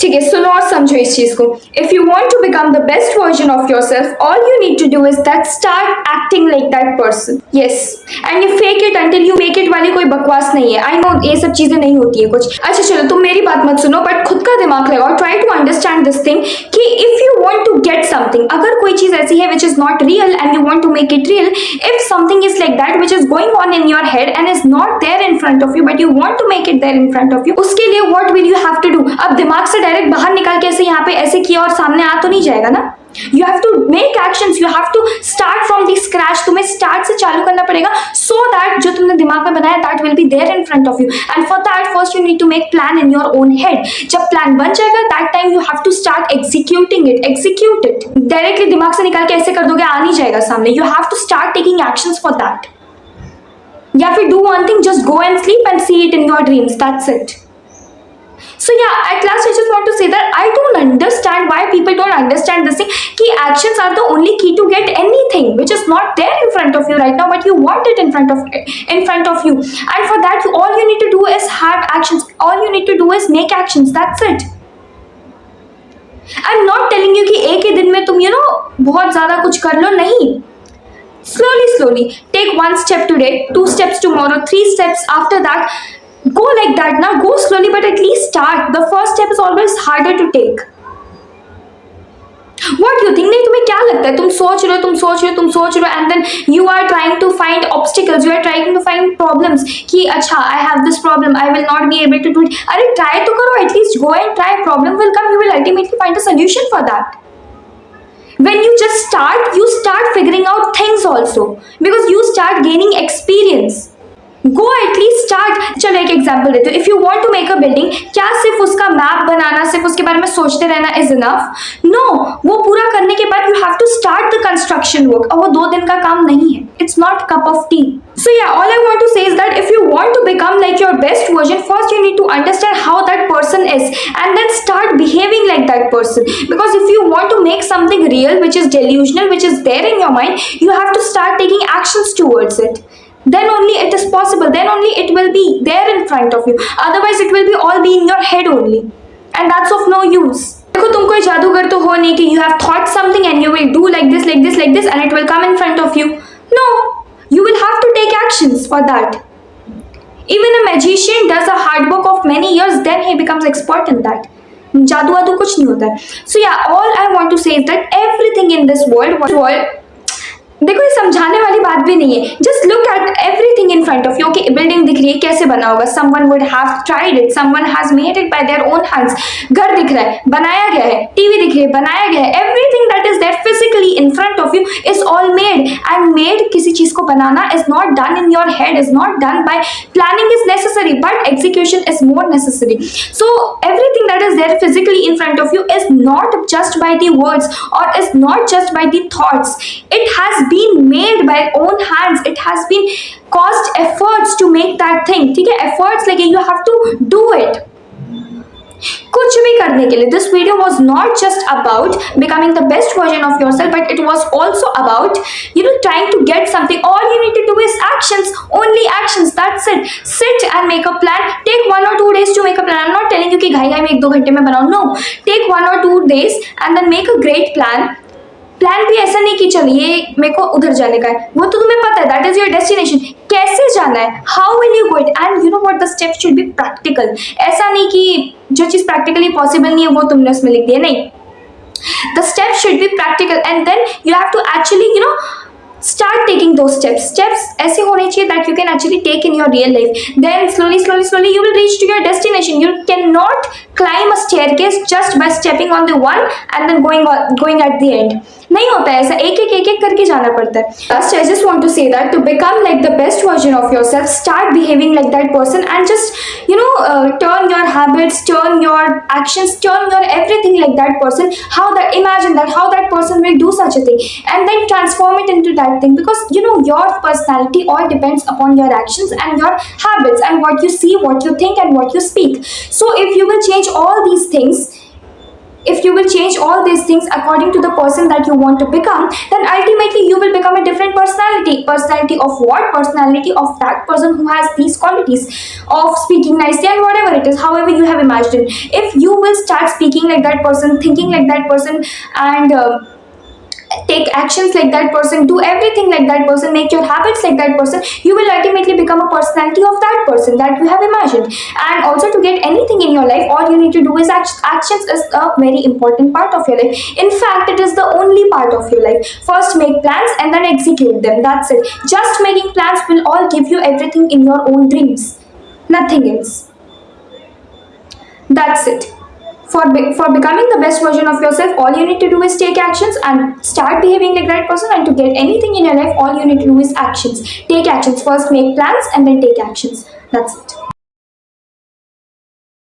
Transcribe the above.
ठीक है, सुनो और समझो इस चीज को. If you want to become the best version of yourself, all you need to do is that start acting like that person. Yes, and you fake it until you make it वाली कोई बकवास नहीं है. I know ये सब चीजें नहीं होती है कुछ. अच्छा चलो, तुम मेरी बात मत सुनो, बट खुद का दिमाग लगाओ. Try to understand this thing कि if you want to get something, अगर कोई चीज ऐसी है which is not real and you want to make it real, if something is like that which is going on in your head and is not there in front of you but you want to make it there in front of you, उसके लिए what will you have to do? अब दिमाग से direct बाहर निकाल के ऐसे यहाँ पे ऐसे किया और सामने आ तो नहीं जाएगा ना. You have to make actions, you have to start from the scratch. तुम्हें start से चालू करना पड़ेगा so that जो तुमने दिमाग में बनाया that will be there in front of you. And for that first you need to make plan in your own head. जब plan बन जाएगा that time you have to start executing it. Execute it. Directly दिमाग से निकाल के ऐसे कर दोगे आ नहीं जाएगा सामने. You have to start taking actions for that. या फिर do one thing, just go and sleep and see it in your dreams. That's it. So yeah, at last I just want to say that I don't understand why people don't understand this thing. Ki actions are the only key to get anything which is not there in front of you right now, but you want it in front of you. And for that, all you need to do is have actions. All you need to do is make actions. That's it. I'm not telling you कि एक ही दिन में तुम बहुत ज्यादा कुछ कर लो, नहीं. Slowly, take one step today, 2 steps tomorrow, 3 steps after that. Go like that now, go slowly, but at least start. The first step is always harder to take. What you think? नहीं, तुम्हें क्या लगता है? तुम सोच रहे हो and then you are trying to find obstacles, you are trying to find problems कि अच्छा I have this problem, I will not be able to do it. अरे try तो करो, at least go and try. Problem will come, you will ultimately find a solution for that. When you just start, you start figuring out things also because you start gaining experience. Go at least start. चलो एक example देते हो. If you want to make a building, क्या सिर्फ उसका map बनाना, सिर्फ उसके बारे में सोचते रहना इज इनफ? नो, वो पूरा करने के बाद you have to start the construction work. और वो 2 दिन का काम नहीं है. It's not cup of tea. So yeah, all I want to say is that if you want to become like your best version, first you need to understand how that person is and then start behaving like that person. Because if you want to make something real which is delusional, which is there in your mind, you have to start taking actions towards it. Then only it is possible, then only it will be there in front of you. Otherwise it will be all be in your head only, and that's of no use. देखो, तुम कोई जादूगर तो हो नहीं कि you have thought something and you will do like this and it will come in front of you. No, you will have to take actions for that. Even a magician does a hard work of many years, then he becomes expert in that. जादू वादू कुछ नहीं होता है. So yeah, all I want to say is that everything in this world देखो, ये समझाने वाली बात भी नहीं है. Just look at everything in front of you. Okay, building दिख रही है, कैसे बना होगा? Someone would have tried it, someone has made it by their own hands. घर दिख रहा है, बनाया गया है. टीवी दिख रही है, बनाया गया है. Everything that is there physically in front of you is all made. And made किसी चीज को बनाना is not done in your head, is not done by planning is necessary, but execution is more necessary. So everything that is there physically in front of you is not just by the words और is not just by the thoughts. It has been made by own hands. It has been cost efforts to make that thing. ठीक है, efforts लगे, you have to do it. कुछ भी करने के लिए. This video was not just about becoming the best version of yourself, but it was also about trying to get something. All you need to do is actions, only actions. That's it. Sit and make a plan. Take 1 or 2 days to make a plan. I'm not telling you कि घाई में 1-2 घंटे में बनाओ. No, take 1 or 2 days and then make a great plan. Plan भी ऐसा नहीं कि चलिए मेरे को उधर जाने का है, वो तो तुम्हें पता है, दैट इज योर डेस्टिनेशन. कैसे जाना है, how will you go it, and you know what the step should be practical. ऐसा नहीं कि जो चीज प्रैक्टिकली पॉसिबल नहीं है वो तुमने उसमें लिख दिया, नहीं. The step should be practical and then you have to actually start taking those steps ऐसे होने चाहिए that you can actually take in your real life. Then slowly you will reach to your destination. You cannot climb a staircase just by stepping on the one and then going at the end. नहीं होता है ऐसा, एक करके जाना पड़ता है. Last, I just want to say that to become like the best version of yourself, start behaving like that person and just turn your habits, turn your actions, turn your everything like that person. Imagine that how that person will do such a thing and then transform it into that thing, because your personality all depends upon your actions and your habits and what you see, what you think and what you speak. So if you will change all these things, if you will change all these things according to the person that you want to become, then ultimately you will become a different personality of what? Personality of that person who has these qualities of speaking nicely and whatever it is, however you have imagined. If you will start speaking like that person, thinking like that person, and take actions like that person, do everything like that person, make your habits like that person, you will ultimately become a personality of that person that you have imagined. And also, to get anything in your life, all you need to do is actions is a very important part of your life. In fact, it is the only part of your life. First make plans and then execute them, that's it. Just making plans will all give you everything in your own dreams, nothing else. That's it. For becoming the best version of yourself, all you need to do is take actions and start behaving like that person. And to get anything in your life, all you need to do is actions. Take actions. First make plans and then take actions. That's it.